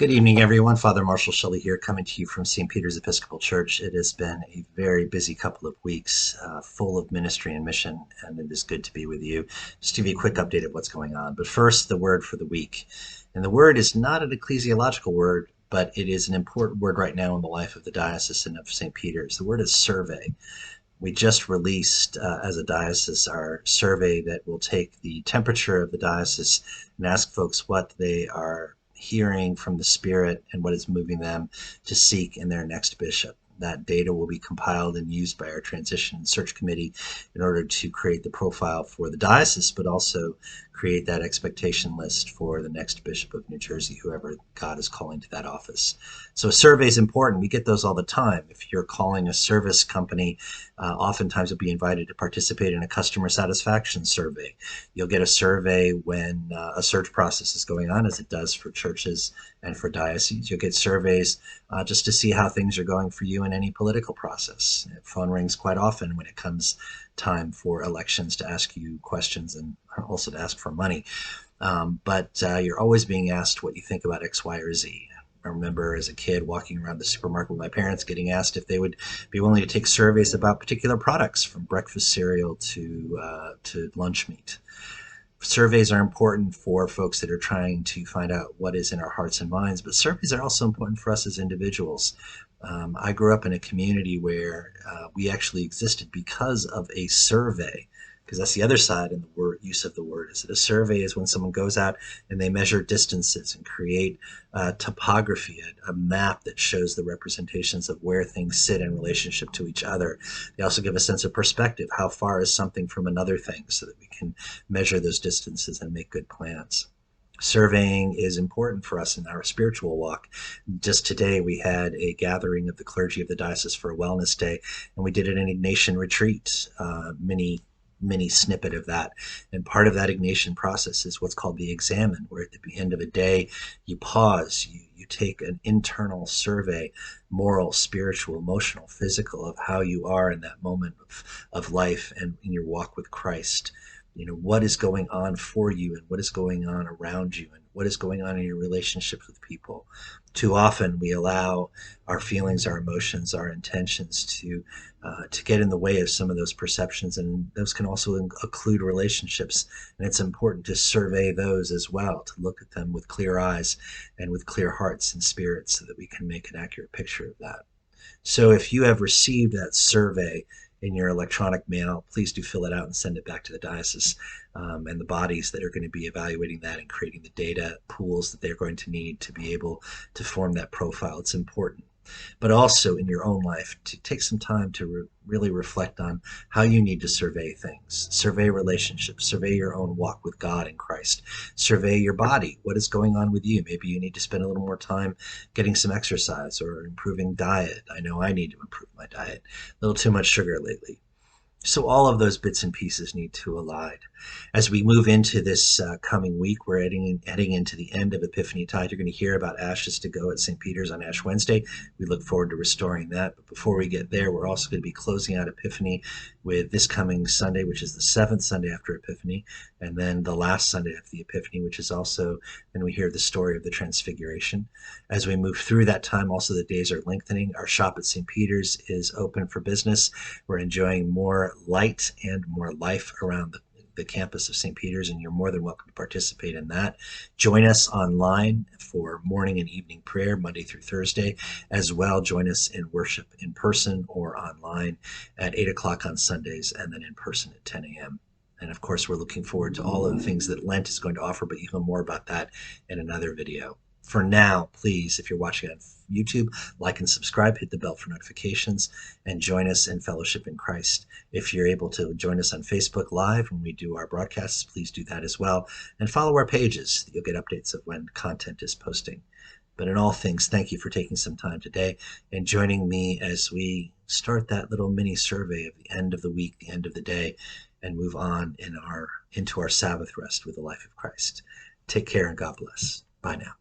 Good evening, everyone. Father Marshall Shelley here, coming to you from St. Peter's Episcopal Church. It has been a very busy couple of weeks, full of ministry and mission, and it is good to be with you. Just to give you a quick update of what's going on. But first, the word for the week. And the word is not an ecclesiological word, but it is an important word right now in the life of the diocesan of St. Peter's. The word is survey. We just released, as a diocese, our survey that will take the temperature of the diocese and ask folks what they are hearing from the Spirit and what is moving them to seek in their next bishop. That data will be compiled and used by our transition and search committee in order to create the profile for the diocese, but also create that expectation list for the next bishop of New Jersey, whoever God is calling to that office. So a survey is important. We get those all the time. If you're calling a service company, oftentimes you'll be invited to participate in a customer satisfaction survey. You'll get a survey when a search process is going on, as it does for churches and for dioceses. You'll get surveys just to see how things are going for you in any political process. Phone rings quite often when it comes time for elections to ask you questions and also to ask for money. But you're always being asked what you think about X, Y, or Z. I remember as a kid walking around the supermarket with my parents getting asked if they would be willing to take surveys about particular products, from breakfast cereal to lunch meat. Surveys are important for folks that are trying to find out what is in our hearts and minds, but surveys are also important for us as individuals. I grew up in a community where we actually existed because of a survey, because that's the other side in the word use of the word, is that a survey is when someone goes out and they measure distances and create topography, a map that shows the representations of where things sit in relationship to each other. They also give a sense of perspective. How far is something from another thing, so that we can measure those distances and make good plans. Surveying is important for us in our spiritual walk. Just today, we had a gathering of the clergy of the diocese for a wellness day, and we did an Ignatian retreat, mini snippet of that. And part of that Ignatian process is what's called the examen, where at the end of a day, you pause, you take an internal survey, moral, spiritual, emotional, physical, of how you are in that moment of life and in your walk with Christ. You know, what is going on for you and what is going on around you and what is going on in your relationships with people. Too often we allow our feelings, our emotions, our intentions to get in the way of some of those perceptions, and those can also include relationships. And it's important to survey those as well, to look at them with clear eyes and with clear hearts and spirits, so that we can make an accurate picture of that. So if you have received that survey in your electronic mail, please do fill it out and send it back to the diocese and the bodies that are going to be evaluating that and creating the data pools that they're going to need to be able to form that profile. It's important. But also in your own life, to take some time to really reflect on how you need to survey things. Survey relationships, survey your own walk with God in Christ, survey your body. What is going on with you? Maybe you need to spend a little more time getting some exercise or improving diet. I know I need to improve my diet. A little too much sugar lately. So all of those bits and pieces need to align. As we move into this coming week, we're heading into the end of Epiphany Tide. You're going to hear about Ashes to Go at St. Peter's on Ash Wednesday. We look forward to restoring that. But before we get there, we're also going to be closing out Epiphany with this coming Sunday, which is the 7th Sunday after Epiphany, and then the last Sunday after the Epiphany, which is also when we hear the story of the Transfiguration. As we move through that time, also the days are lengthening. Our shop at St. Peter's is open for business. We're enjoying more light and more life around the campus of St. Peter's, and you're more than welcome to participate in that. Join us online for morning and evening prayer, Monday through Thursday. As well, join us in worship in person or online at 8 o'clock on Sundays, and then in person at 10 a.m. And of course, we're looking forward to all of the things that Lent is going to offer, but you'll hear more about that in another video. For now, please, if you're watching on YouTube, like and subscribe, hit the bell for notifications, and join us in fellowship in Christ. If you're able to join us on Facebook Live when we do our broadcasts, please do that as well. And follow our pages. You'll get updates of when content is posting. But in all things, thank you for taking some time today and joining me as we start that little mini survey of the end of the week, the end of the day, and move on into our Sabbath rest with the life of Christ. Take care and God bless. Bye now.